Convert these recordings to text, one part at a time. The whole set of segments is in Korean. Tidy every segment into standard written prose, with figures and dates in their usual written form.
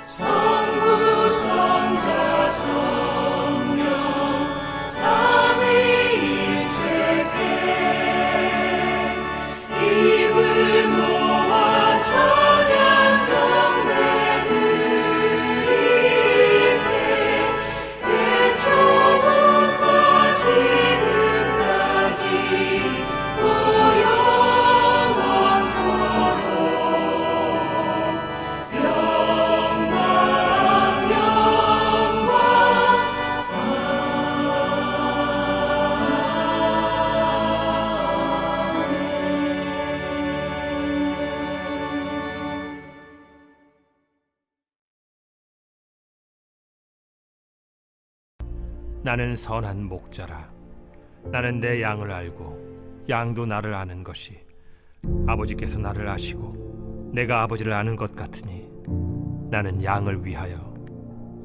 성부 성자 성령 삼위일체께 입을 모아 찬양 경배드리세. 태초부터 지금까지 또 영원토록 영광 영광 나는 선한 목자라. 나는 내 양을 알고 양도 나를 아는 것이 아버지께서 나를 아시고 내가 아버지를 아는 것 같으니 나는 양을 위하여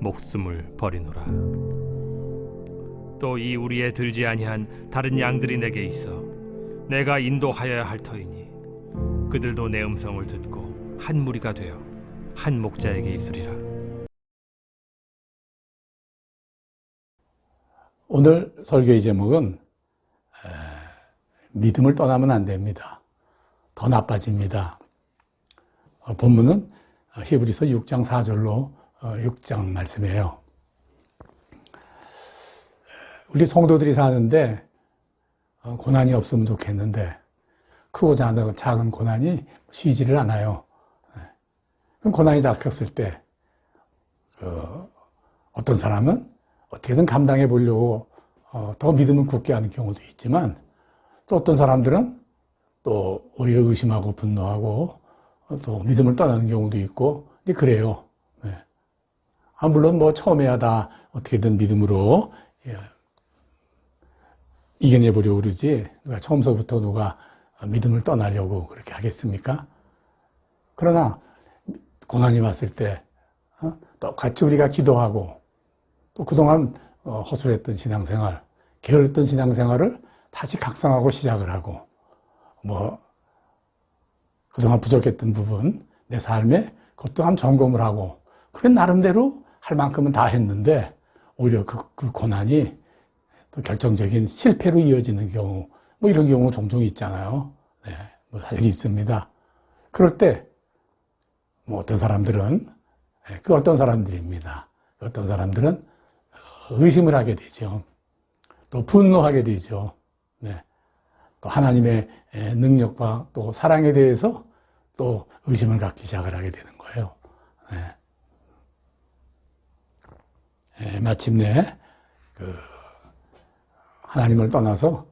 목숨을 버리노라. 또 이 우리에 들지 아니한 다른 양들이 내게 있어 내가 인도하여야 할 터이니 그들도 내 음성을 듣고 한 무리가 되어 한 목자에게 있으리라. 오늘 설교의 제목은 믿음을 떠나면 안 됩니다. 더 나빠집니다. 본문은 히브리서 6장 4절로 6장 말씀이에요. 우리 성도들이 사는데 고난이 없으면 좋겠는데 크고 작은 고난이 쉬지를 않아요. 고난이 닥쳤을 때 어떤 사람은 어떻게든 감당해 보려고 더 믿음을 굳게 하는 경우도 있지만 또 어떤 사람들은 또 오히려 의심하고 분노하고 또 믿음을 떠나는 경우도 있고 그래요. 물론 뭐 처음에야 다 어떻게든 믿음으로 이겨내보려고 그러지 처음서부터 누가 믿음을 떠나려고 그렇게 하겠습니까? 그러나 고난이 왔을 때 똑같이 우리가 기도하고 또 그동안 허술했던 신앙생활, 게을렀던 신앙생활을 다시 각성하고 시작을 하고 그동안 부족했던 부분, 내 삶에 그것도 한 점검을 하고 그래 나름대로 할 만큼은 다 했는데 오히려 그 고난이 또 결정적인 실패로 이어지는 경우 이런 경우 종종 있잖아요. 사실 있습니다. 그럴 때 어떤 사람들은 어떤 사람들입니다. 어떤 사람들은 의심을 하게 되죠. 또 분노하게 되죠. 또 하나님의 능력과 또 사랑에 대해서 또 의심을 갖기 시작을 하게 되는 거예요. 마침내 하나님을 떠나서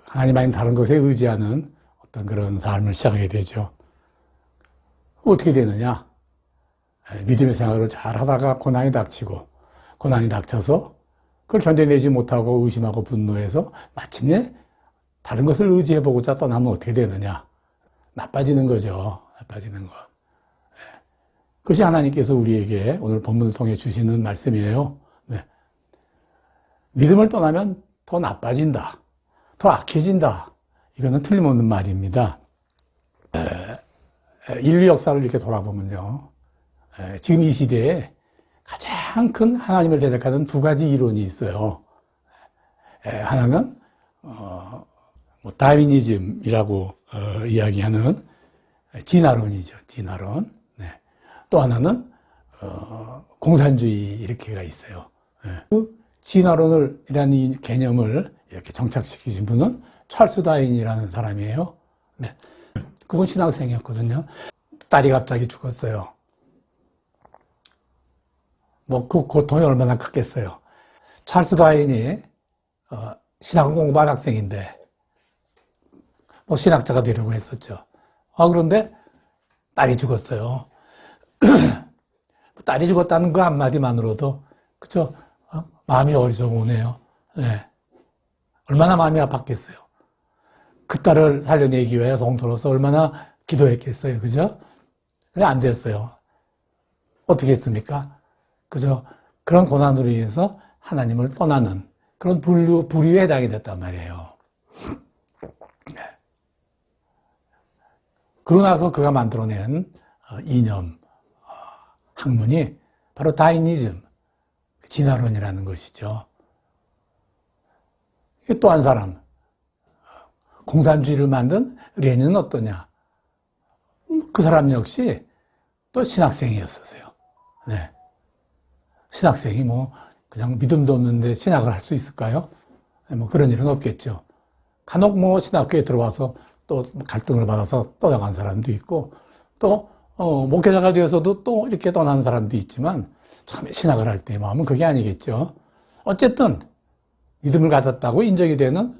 하나님 아닌 다른 것에 의지하는 어떤 그런 삶을 시작하게 되죠. 어떻게 되느냐? 믿음의 생활을 잘 하다가 고난이 닥쳐서 그걸 견뎌내지 못하고 의심하고 분노해서 마침내 다른 것을 의지해보고자 떠나면 어떻게 되느냐? 나빠지는 거죠. 나빠지는 것. 그것이 하나님께서 우리에게 오늘 본문을 통해 주시는 말씀이에요. 믿음을 떠나면 더 나빠진다. 더 악해진다. 이거는 틀림없는 말입니다. 인류 역사를 이렇게 돌아보면요. 지금 이 시대에 가장 큰 하나님을 대적하는 두 가지 이론이 있어요. 하나는 다윈이즘이라고 이야기하는 진화론이죠. 진화론. 또 하나는 공산주의 이렇게가 있어요. 그 진화론이라는 이 개념을 이렇게 정착시키신 분은 찰스 다윈이라는 사람이에요. 그분 신학생이었거든요. 딸이 갑자기 죽었어요. 그 고통이 얼마나 크겠어요. 찰스 다윈이 신학을 공부한 학생인데 신학자가 되려고 했었죠. 그런데 딸이 죽었어요. 딸이 죽었다는 그 한마디만으로도 그쵸? 마음이 어리석으네요. 얼마나 마음이 아팠겠어요. 그 딸을 살려내기 위해 성도로서 얼마나 기도했겠어요. 그죠? 근데 안 됐어요. 어떻게 했습니까? 그죠? 그런 고난으로 인해서 하나님을 떠나는 그런 부류에 해당이 됐단 말이에요. 그러고 나서 그가 만들어낸 이념, 학문이 바로 다이니즘, 진화론이라는 것이죠. 또 한 사람, 공산주의를 만든 레닌은 어떠냐? 그 사람 역시 또 신학생이었어요. 네. 신학생이 뭐 그냥 믿음도 없는데 신학을 할 수 있을까요? 뭐 그런 일은 없겠죠. 간혹 뭐 신학교에 들어와서 또 갈등을 받아서 떠나간 사람도 있고 또 목회자가 되어서도 또 이렇게 떠난 사람도 있지만 처음에 신학을 할 때 마음은 그게 아니겠죠. 어쨌든 믿음을 가졌다고 인정이 되는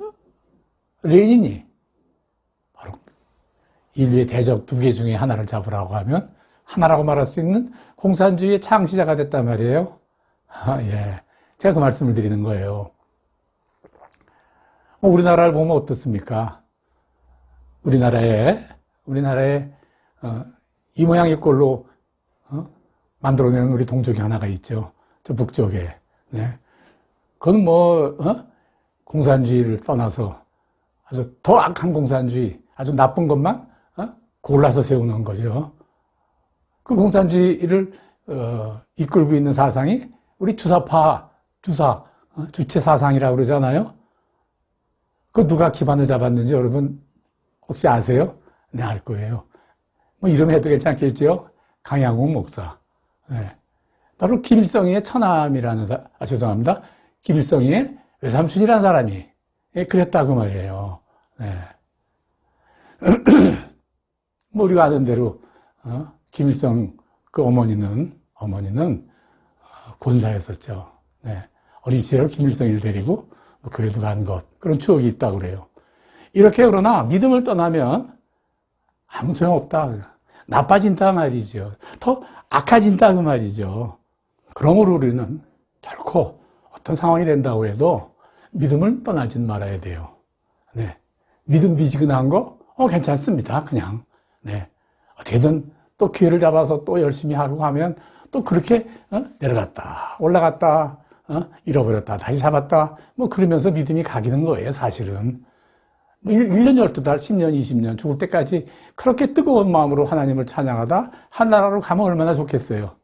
레닌이 바로 인류의 대적 두 개 중에 하나를 잡으라고 하면 하나라고 말할 수 있는 공산주의의 창시자가 됐단 말이에요. 예. 제가 그 말씀을 드리는 거예요. 우리나라를 보면 어떻습니까? 우리나라에 이 모양의 꼴로 만들어내는 우리 동족이 하나가 있죠. 저 북쪽에. 네. 그건 뭐 공산주의를 떠나서 아주 더 악한 공산주의, 아주 나쁜 것만 골라서 세우는 거죠. 그 공산주의를 이끌고 있는 사상이 우리 주사파, 주체 사상이라고 그러잖아요. 그 누가 기반을 잡았는지 여러분 혹시 아세요? 네, 알 거예요. 뭐 이름 해도 괜찮겠죠? 강양욱 목사. 네. 바로 김일성이의 처남이라는 죄송합니다. 김일성이의 외삼촌이라는 사람이 그랬다고 말이에요. 네. 뭐 우리가 아는 대로 김일성 그 어머니는 권사였었죠. 네. 어린 시절 김일성이를 데리고 뭐 교회도 간 것, 그런 추억이 있다고 그래요. 이렇게 그러나 믿음을 떠나면 아무 소용없다. 나빠진다 말이죠. 더 악해진다 그 말이죠. 그러므로 우리는 결코 어떤 상황이 된다고 해도 믿음을 떠나진 말아야 돼요. 네. 믿음 미지근한 거? 괜찮습니다. 그냥. 네. 어떻게든 또 기회를 잡아서 또 열심히 하고 하면 또 그렇게 내려갔다, 올라갔다, 잃어버렸다, 다시 잡았다, 뭐 그러면서 믿음이 가기는 거예요, 사실은. 1년, 12달, 10년, 20년 죽을 때까지 그렇게 뜨거운 마음으로 하나님을 찬양하다 한나라로 가면 얼마나 좋겠어요.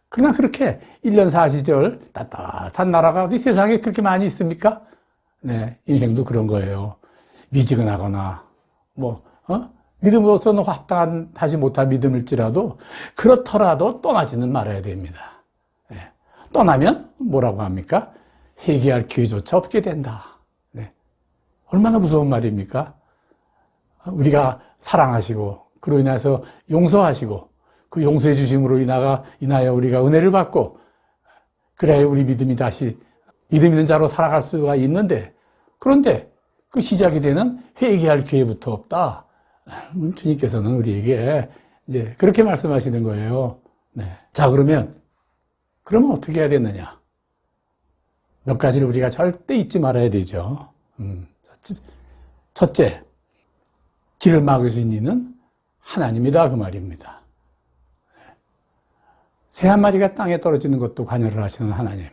그러나 그렇게 1년 40절 따뜻한 나라가 어디 세상에 그렇게 많이 있습니까? 네, 인생도 그런 거예요. 미지근하거나 믿음으로서는 합당하지 못한 믿음일지라도 그렇더라도 떠나지는 말아야 됩니다. 네. 떠나면 뭐라고 합니까? 회개할 기회조차 없게 된다. 네. 얼마나 무서운 말입니까? 우리가 사랑하시고 그로 인해서 용서하시고 그 용서해 주심으로 인하여 우리가 은혜를 받고 그래야 우리 믿음이 다시 믿음 있는 자로 살아갈 수가 있는데 그런데 그 시작이 되는 회개할 기회부터 없다. 주님께서는 우리에게 이제 그렇게 말씀하시는 거예요. 네. 자, 그러면 어떻게 해야 되느냐? 몇 가지를 우리가 절대 잊지 말아야 되죠. 첫째, 길을 막으신 이는 하나님이다 그 말입니다. 새 한 마리가 땅에 떨어지는 것도 관여를 하시는 하나님.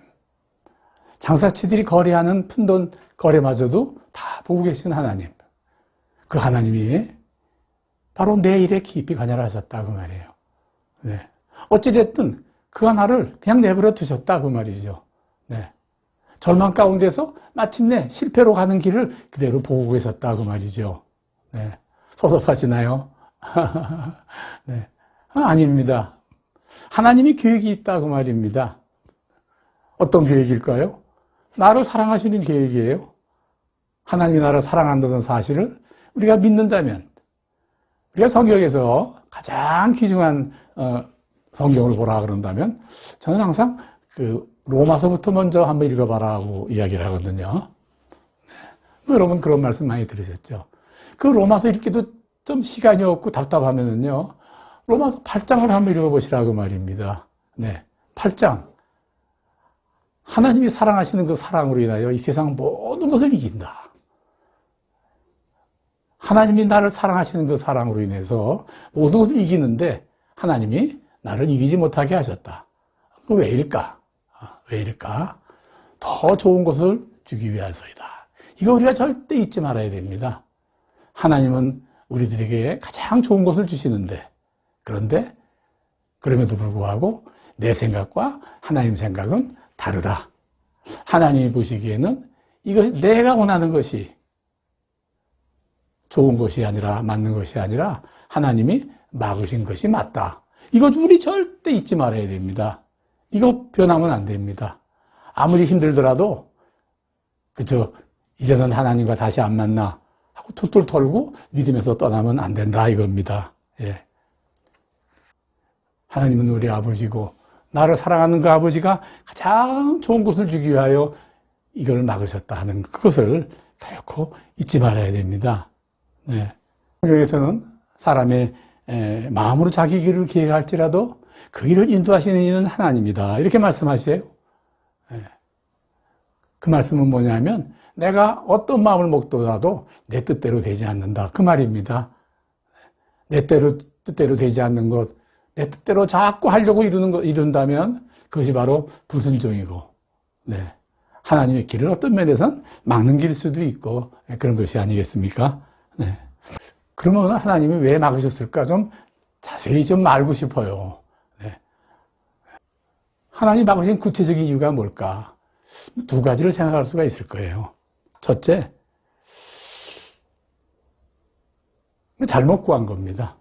장사치들이 거래하는 푼돈 거래마저도 다 보고 계신 하나님. 그 하나님이 바로 내 일에 깊이 관여를 하셨다 그 말이에요. 네. 어찌됐든 그 하나를 그냥 내버려 두셨다 그 말이죠. 네. 절망 가운데서 마침내 실패로 가는 길을 그대로 보고 계셨다 그 말이죠. 네. 섭섭하시나요? 네. 아닙니다. 하나님이 계획이 있다 그 말입니다. 어떤 계획일까요? 나를 사랑하시는 계획이에요. 하나님이 나를 사랑한다는 사실을 우리가 믿는다면 우리가 성경에서 가장 귀중한 성경을 보라 그런다면 저는 항상 그 로마서부터 먼저 한번 읽어봐라고 이야기를 하거든요. 네. 여러분 그런 말씀 많이 들으셨죠? 그 로마서 읽기도 좀 시간이 없고 답답하면은요. 로마서 8장을 한번 읽어보시라고 말입니다. 네. 8장. 하나님이 사랑하시는 그 사랑으로 인하여 이 세상 모든 것을 이긴다. 하나님이 나를 사랑하시는 그 사랑으로 인해서 모든 것을 이기는데 하나님이 나를 이기지 못하게 하셨다. 그 왜일까? 왜일까? 더 좋은 것을 주기 위해서이다. 이거 우리가 절대 잊지 말아야 됩니다. 하나님은 우리들에게 가장 좋은 것을 주시는데 그런데 그럼에도 불구하고 내 생각과 하나님 생각은 다르다. 하나님이 보시기에는 이거 내가 원하는 것이 좋은 것이 아니라 맞는 것이 아니라 하나님이 막으신 것이 맞다. 이거 우리 절대 잊지 말아야 됩니다. 이거 변하면 안 됩니다. 아무리 힘들더라도 그저 이제는 하나님과 다시 안 만나 하고 툴툴 털고 믿음에서 떠나면 안 된다 이겁니다. 예. 하나님은 우리 아버지고 나를 사랑하는 그 아버지가 가장 좋은 것을 주기 위하여 이걸 막으셨다 하는 그것을 결코 잊지 말아야 됩니다. 네. 성경에서는 사람의 마음으로 자기 길을 기획할지라도 그 길을 인도하시는 이는 하나님이다. 이렇게 말씀하세요. 네. 그 말씀은 뭐냐면 내가 어떤 마음을 먹더라도 내 뜻대로 되지 않는다. 그 말입니다. 내 뜻대로 되지 않는 것, 내 뜻대로 자꾸 하려고 이룬다면 그것이 바로 불순종이고, 네. 하나님의 길을 어떤 면에서는 막는 길일 수도 있고, 그런 것이 아니겠습니까? 네. 그러면 하나님이 왜 막으셨을까? 좀 자세히 좀 알고 싶어요. 네. 하나님이 막으신 구체적인 이유가 뭘까? 두 가지를 생각할 수가 있을 거예요. 첫째, 잘못 구한 겁니다.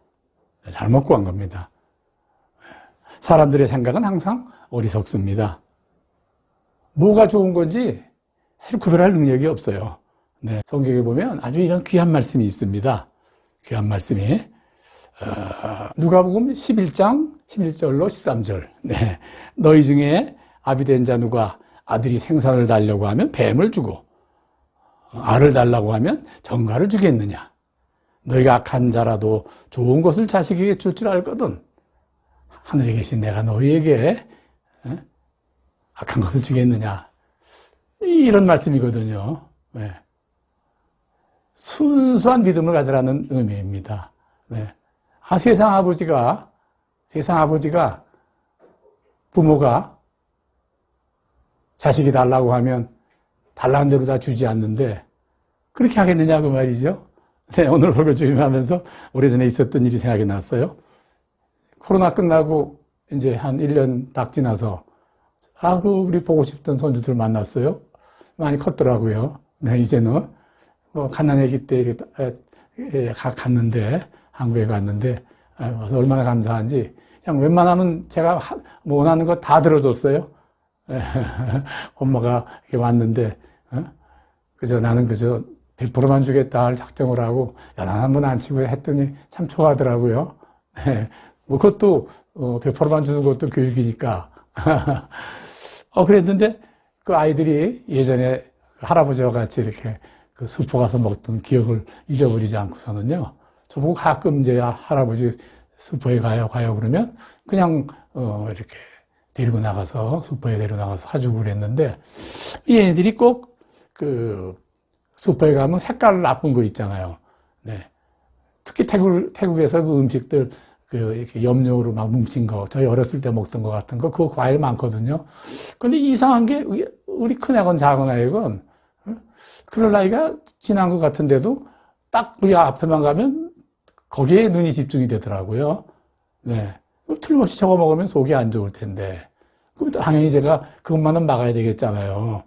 잘못 구한 겁니다. 사람들의 생각은 항상 어리석습니다. 뭐가 좋은 건지 사실 구별할 능력이 없어요. 네, 성경에 보면 아주 이런 귀한 말씀이 있습니다. 귀한 말씀이 누가복음 11장 11절로 13절. 네, 너희 중에 아비된 자 누가 아들이 생선을 달라고 하면 뱀을 주고 알을 달라고 하면 정갈을 주겠느냐. 너희가 악한 자라도 좋은 것을 자식에게 줄 줄 알거든 하늘에 계신 내가 너희에게 악한 것을 주겠느냐. 이런 말씀이거든요. 네. 순수한 믿음을 가지라는 의미입니다. 네. 세상 아버지가 부모가 자식이 달라고 하면 달라는 대로 다 주지 않는데 그렇게 하겠느냐 그 말이죠. 네, 오늘 설교 준비하면서 오래전에 있었던 일이 생각이 났어요. 코로나 끝나고 이제 한 1년 딱 지나서 우리 보고 싶던 손주들 만났어요. 많이 컸더라고요. 네, 이제는 뭐 갓난아기 때 갔는데 한국에 갔는데 와서 얼마나 감사한지 그냥 웬만하면 제가 원하는 거 다 들어줬어요. 엄마가 이렇게 왔는데 나는 그저 100%만 주겠다 할 작정을 하고 야단 한번 안 치고 했더니 참 좋아하더라고요. 네. 뭐 그것도 100%만 주는 것도 교육이니까. 그랬는데 그 아이들이 예전에 할아버지와 같이 이렇게 그 숲에 가서 먹던 기억을 잊어버리지 않고서는요. 저보고 가끔 이제 할아버지 숲에 가요 그러면 그냥 이렇게 데리고 나가서 숲에 데리고 나가서 사주고 그랬는데 이 애들이 꼭 그 숲에 가면 색깔 나쁜 거 있잖아요. 네. 특히 태국에서 그 음식들 이렇게 염료로 막 뭉친 거, 저희 어렸을 때 먹던 거 같은 거, 그거 과일 많거든요. 근데 이상한 게, 우리 큰애건 작은애건, 그럴 나이가 지난 것 같은데도 딱 우리 앞에만 가면 거기에 눈이 집중이 되더라고요. 네. 틀림없이 저거 먹으면 속이 안 좋을 텐데. 그럼 당연히 제가 그것만은 막아야 되겠잖아요.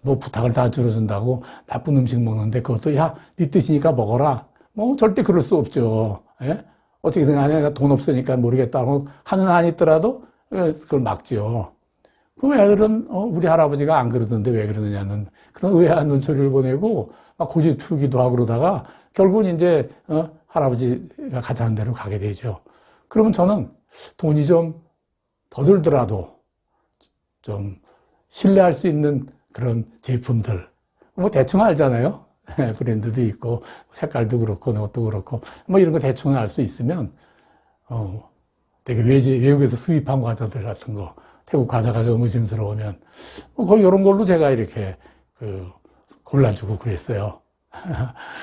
뭐 부탁을 다 들어준다고 나쁜 음식 먹는데 그것도 야, 네 뜻이니까 먹어라. 뭐 절대 그럴 수 없죠. 예? 어떻게든 간에 내가 돈 없으니까 모르겠다고 하는 한 있더라도 그걸 막지요. 그럼 애들은 우리 할아버지가 안 그러던데 왜 그러느냐는 그런 의아한 눈초리를 보내고 막 고집투기도 하고 그러다가 결국은 이제 할아버지가 가자는 대로 가게 되죠. 그러면 저는 돈이 좀 더 들더라도 좀 신뢰할 수 있는 그런 제품들 뭐 대충 알잖아요. 브랜드도 있고 색깔도 그렇고 것도 그렇고 뭐 이런 거 대충 알 수 있으면 되게 외국에서 수입한 과자들 같은 거 태국 과자가 좀 의심스러우면 거의 이런 걸로 제가 이렇게 골라주고 그랬어요.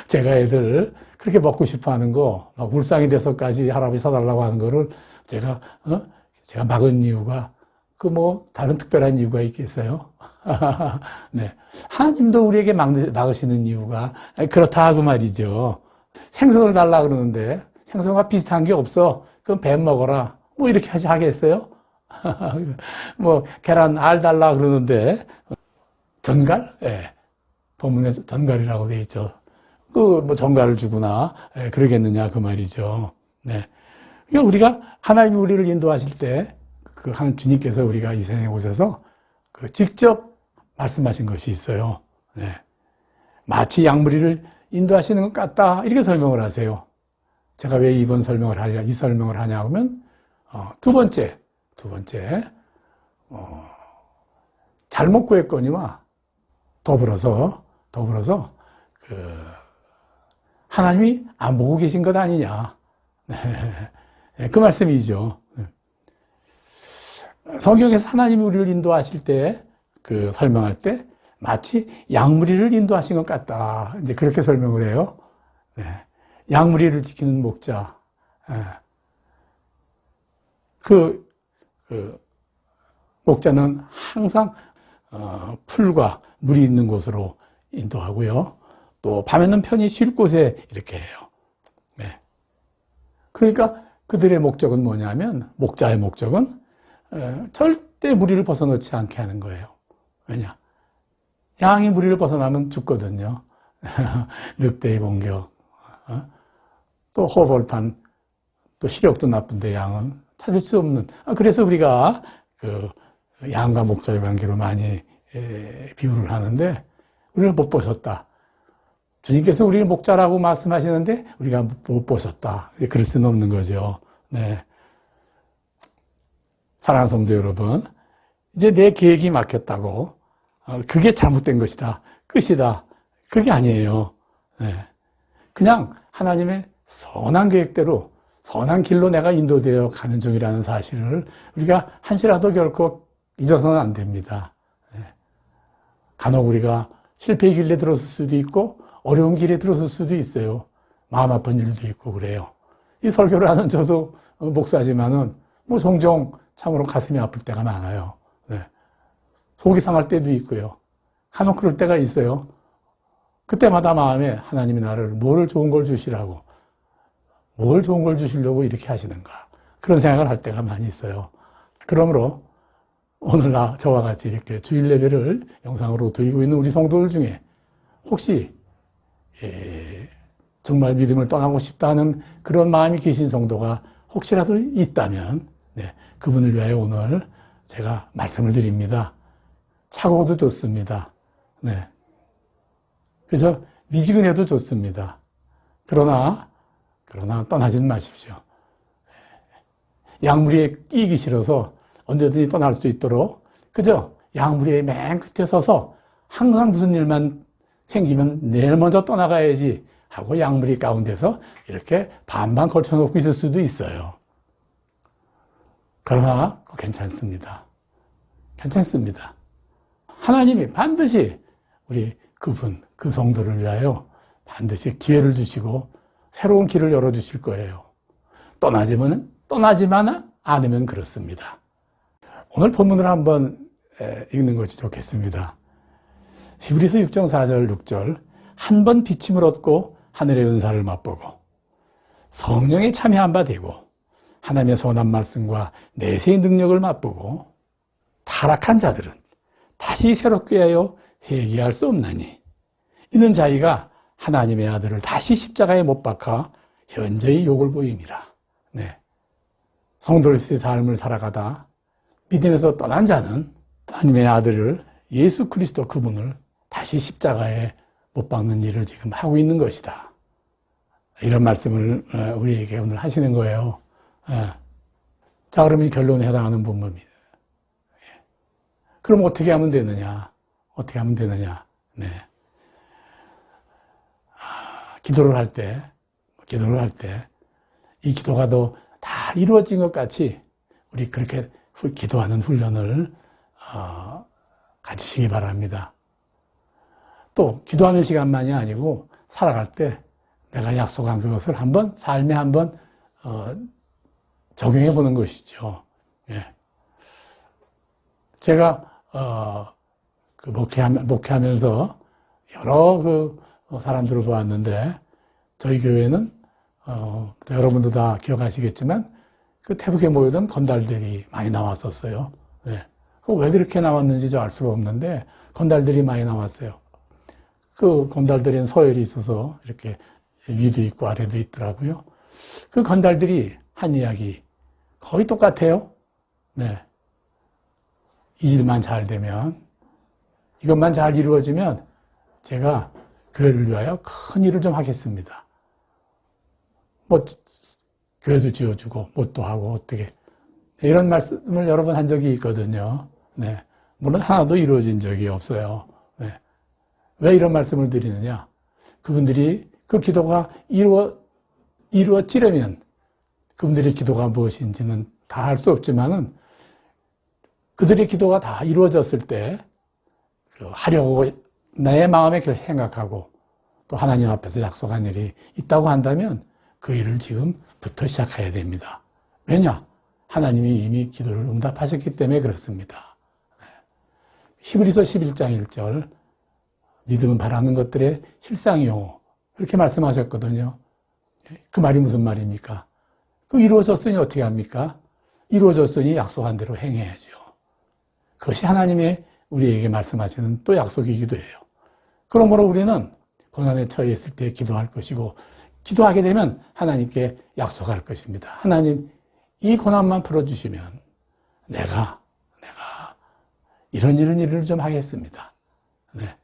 제가 애들 그렇게 먹고 싶어하는 거 막 울상이 돼서까지 할아버지 사달라고 하는 거를 제가 막은 이유가 뭐 다른 특별한 이유가 있겠어요? 네. 하나님도 우리에게 막으시는 이유가 그렇다 그 말이죠. 생선을 달라 그러는데 생선과 비슷한 게 없어. 그럼 뱀 먹어라. 뭐 이렇게 하겠어요? 뭐 계란 알 달라 그러는데 전갈? 예. 본문에 전갈이라고 돼 있죠. 그 뭐 전갈을 주구나. 예, 그러겠느냐 그 말이죠. 네. 그러니까 우리가 하나님이 우리를 인도하실 때 그 한 주님께서 우리가 이 세상에 오셔서 그 직접 말씀하신 것이 있어요. 네. 마치 양무리를 인도하시는 것 같다. 이렇게 설명을 하세요. 제가 왜 이 설명을 하냐 하면, 두 번째, 잘못 구했거니와 더불어서, 하나님이 안 보고 계신 것 아니냐. 네, 그 말씀이죠. 성경에서 하나님이 우리를 인도하실 때, 설명할 때, 마치 양무리를 인도하신 것 같다. 이제 그렇게 설명을 해요. 네. 양무리를 지키는 목자. 목자는 항상, 풀과 물이 있는 곳으로 인도하고요. 또, 밤에는 편히 쉴 곳에 이렇게 해요. 네. 그러니까 그들의 목적은 뭐냐면, 목자의 목적은, 절대 무리를 벗어놓지 않게 하는 거예요. 왜냐? 양이 무리를 벗어나면 죽거든요. 늑대의 공격, 또 호벌판, 또 시력도 나쁜데 양은 찾을 수 없는. 그래서 우리가 양과 목자의 관계로 많이 비유를 하는데 우리를 못 보셨다. 주님께서 우리를 목자라고 말씀하시는데 우리가 못 보셨다. 그럴 수는 없는 거죠. 네. 사랑하는 성도 여러분, 이제 내 계획이 막혔다고 그게 잘못된 것이다. 끝이다. 그게 아니에요. 네. 그냥 하나님의 선한 계획대로 선한 길로 내가 인도되어 가는 중이라는 사실을 우리가 한시라도 결코 잊어서는 안 됩니다. 네. 간혹 우리가 실패의 길에 들었을 수도 있고 어려운 길에 들었을 수도 있어요. 마음 아픈 일도 있고 그래요. 이 설교를 하는 저도 목사지만은 뭐 종종 참으로 가슴이 아플 때가 많아요. 네. 속이 상할 때도 있고요. 간혹 그럴 때가 있어요. 그때마다 마음에 하나님이 나를 뭘 좋은 걸 주시라고, 뭘 좋은 걸 주시려고 이렇게 하시는가. 그런 생각을 할 때가 많이 있어요. 그러므로 오늘 저와 같이 이렇게 주일 예배를 영상으로 드리고 있는 우리 성도들 중에 혹시 정말 믿음을 떠나고 싶다는 그런 마음이 계신 성도가 혹시라도 있다면 네, 그분을 위하여 오늘 제가 말씀을 드립니다. 차고도 좋습니다. 네. 그래서 미지근해도 좋습니다. 그러나 떠나지는 마십시오. 양무리에 끼기 싫어서 언제든지 떠날 수 있도록 그저 양무리의 맨 끝에 서서 항상 무슨 일만 생기면 내일 먼저 떠나가야지 하고 양무리 가운데서 이렇게 반반 걸쳐놓고 있을 수도 있어요. 그러나 괜찮습니다. 괜찮습니다. 하나님이 반드시 우리 그 성도를 위하여 반드시 기회를 주시고 새로운 길을 열어주실 거예요. 떠나지만 않으면 그렇습니다. 오늘 본문을 한번 읽는 것이 좋겠습니다. 히브리서 6장 4절 6절 한 번 비침을 얻고 하늘의 은사를 맛보고 성령에 참여한 바 되고 하나님의 선한 말씀과 내세의 능력을 맛보고 타락한 자들은 다시 새롭게 하여 회개할 수 없나니 이는 자기가 하나님의 아들을 다시 십자가에 못 박아 현저히 욕을 보임이라. 네. 성도로서의 삶을 살아가다 믿음에서 떠난 자는 하나님의 아들을 예수 그리스도 그분을 다시 십자가에 못 박는 일을 지금 하고 있는 것이다. 이런 말씀을 우리에게 오늘 하시는 거예요. 자, 그러면 이 결론에 해당하는 본문입니다. 그럼 어떻게 하면 되느냐? 네. 기도를 할 때, 이 기도가 다 이루어진 것 같이 우리 그렇게 기도하는 훈련을 가지시기 바랍니다. 또 기도하는 시간만이 아니고 살아갈 때 내가 약속한 그것을 삶에 한번 적용해 보는 것이죠. 예. 제가 목회하면서 여러 사람들을 보았는데 저희 교회는 또 여러분도 다 기억하시겠지만 그 태국에 모이던 건달들이 많이 나왔었어요. 네. 왜 그렇게 나왔는지 알 수가 없는데 건달들이 많이 나왔어요. 그 건달들은 서열이 있어서 이렇게 위도 있고 아래도 있더라고요. 그 건달들이 한 이야기 거의 똑같아요. 네. 이 일만 잘 되면, 이것만 잘 이루어지면 제가 교회를 위하여 큰 일을 좀 하겠습니다. 뭐 교회도 지어주고 못도 하고 어떻게 이런 말씀을 여러 번 한 적이 있거든요. 네. 물론 하나도 이루어진 적이 없어요. 네. 왜 이런 말씀을 드리느냐? 그분들이 그 기도가 이루어지려면 그분들의 기도가 무엇인지는 다 알 수 없지만은 그들의 기도가 다 이루어졌을 때 하려고 내 마음에 그걸 생각하고 또 하나님 앞에서 약속한 일이 있다고 한다면 그 일을 지금부터 시작해야 됩니다. 왜냐? 하나님이 이미 기도를 응답하셨기 때문에 그렇습니다. 히브리서 11장 1절 믿음은 바라는 것들의 실상이요. 이렇게 말씀하셨거든요. 그 말이 무슨 말입니까? 그 이루어졌으니 어떻게 합니까? 이루어졌으니 약속한 대로 행해야죠. 그것이 하나님의 우리에게 말씀하시는 또 약속이기도 해요. 그러므로 우리는 고난에 처해 있을 때 기도할 것이고 기도하게 되면 하나님께 약속할 것입니다. 하나님 이 고난만 풀어주시면 내가 이런 일을 좀 하겠습니다. 네.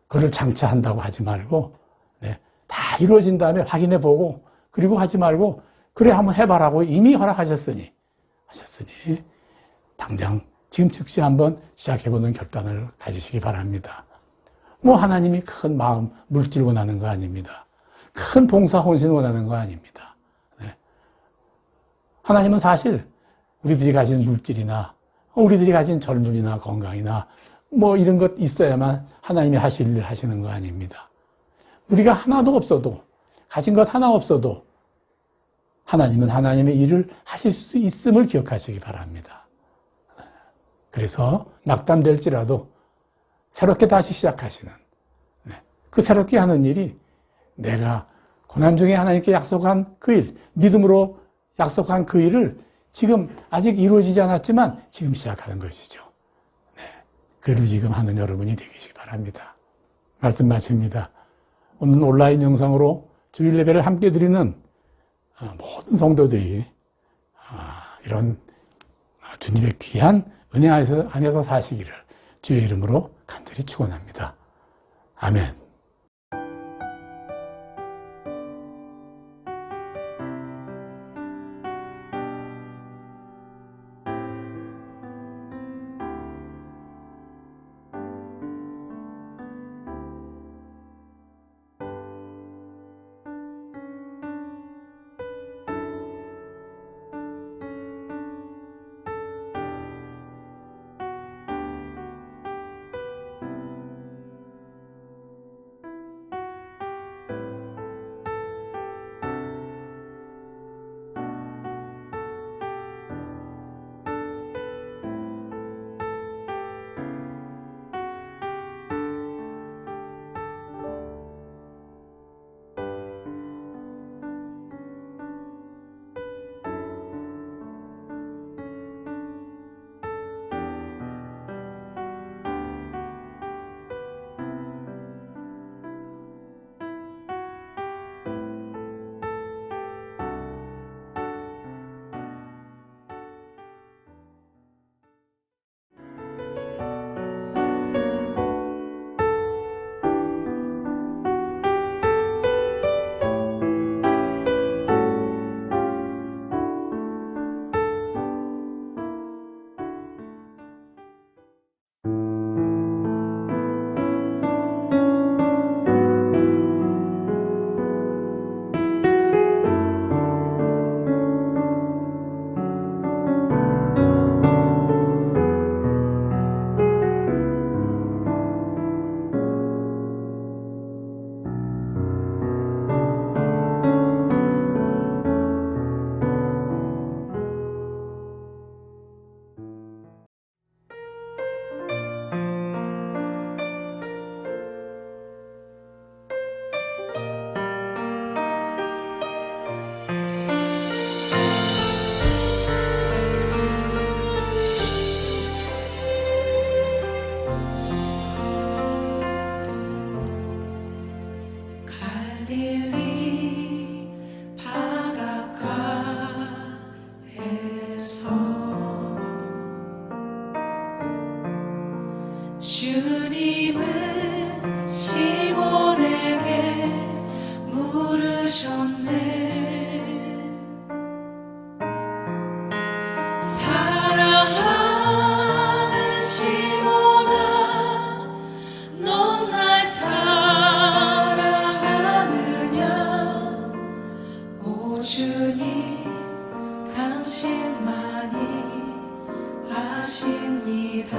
그걸 장차한다고 하지 말고 네. 다 이루어진 다음에 확인해 보고 그리고 하지 말고 그래 한번 해봐라고 이미 허락하셨으니 당장 지금 즉시 한번 시작해보는 결단을 가지시기 바랍니다. 뭐 하나님이 큰 마음, 물질 원하는 거 아닙니다. 큰 봉사 헌신 원하는 거 아닙니다. 네. 하나님은 사실 우리들이 가진 물질이나 우리들이 가진 젊음이나 건강이나 뭐 이런 것 있어야만 하나님이 하실 일 하시는 거 아닙니다. 우리가 하나도 없어도 가진 것 하나 없어도 하나님은 하나님의 일을 하실 수 있음을 기억하시기 바랍니다. 그래서 낙담될지라도 새롭게 다시 시작하시는 그 새롭게 하는 일이 내가 고난 중에 하나님께 약속한 그 일, 믿음으로 약속한 그 일을 지금 아직 이루어지지 않았지만 지금 시작하는 것이죠. 네, 그를 지금 하는 여러분이 되시기 바랍니다. 말씀 마칩니다. 오늘 온라인 영상으로 주일 예배를 함께 드리는 모든 성도들이 이런 주님의 귀한 은혜 안에서 사시기를 주의 이름으로 간절히 축원합니다. 아멘. 주님은 시몬에게 물으셨네. 사랑하는 시몬아, 넌 날 사랑하느냐? 오 주님, 당신만이 아십니다.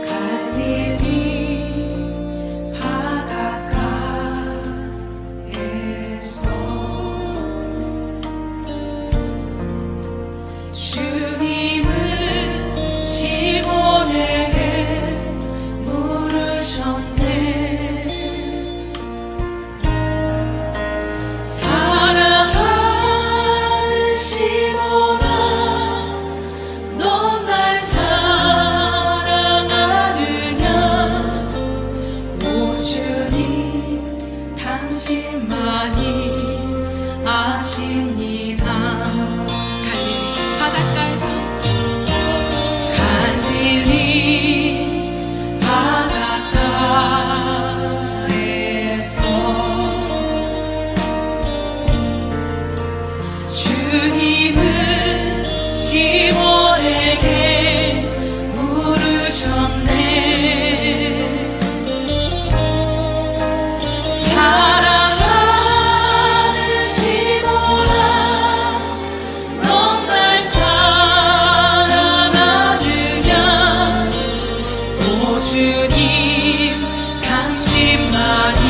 갈릴리 바닷가에서 주님은 시몬에게 물으셨네. 사랑하는 시몬아, 넌 날 사랑하느냐? 오 주님, 당신만이 아십니다. 갈릴리 바닷가에서 갈릴리 바닷가에서 주님은 시몬에게 물으셨네. 사랑하는 시몬아, 넌 날 사랑하느냐? 오 주님, 당신만이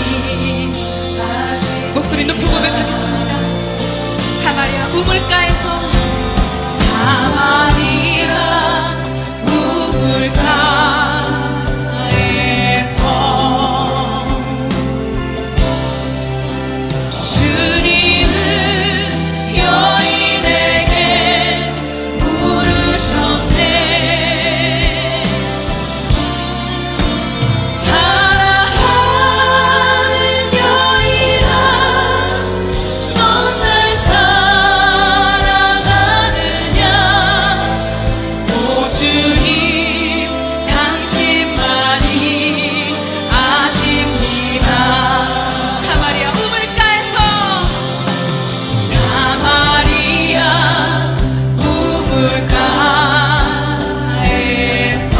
아십니다. 목소리 높이 고백하겠습니다. 사마리아 우물가에서 사마리아 우물가에서 주님은 여인에게 물으셨네. 사랑하는 여인아, 넌 날 사랑하느냐? 오 주님, 당신만이 아십니다. 사마리아 우물가에서 사마리아 우물가에서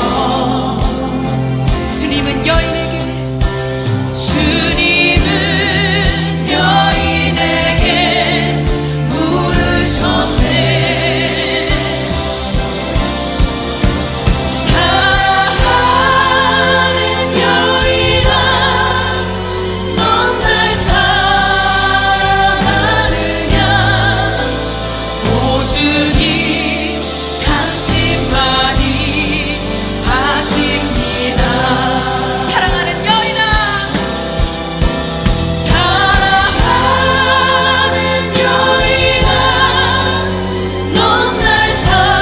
주님은 여인에게 물으셨네. 사랑하는 여인아, 넌 날 사랑하느냐? 오 주님, 당신만이 아십니다. 사랑하는 여인아, 사랑하는 여인아, 넌 날 사랑하느냐?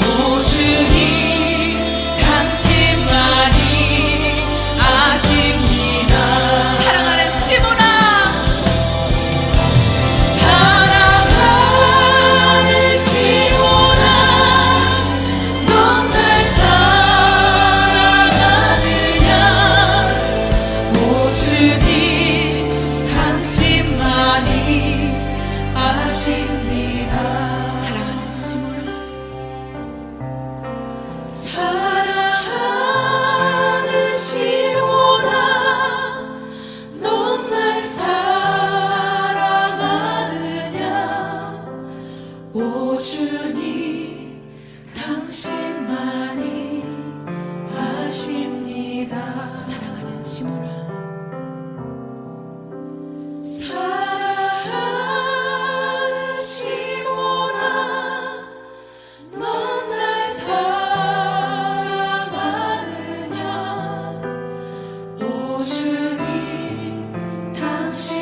오 주님, 당신만이 아십니다. 사랑하는 시몬아, 사랑하는 시몬아, 넌 날 사랑하느냐? 오 주님, 당신만이 아십니다. 사랑하는 시몬아, 사랑하는 시몬아, 넌 날 사랑하느냐? 오 주님, 당신만이 아십니다. 사랑하는 시몬아, 사랑하는 시몬아, 넌 날 사랑하느냐? 오 주님, 당신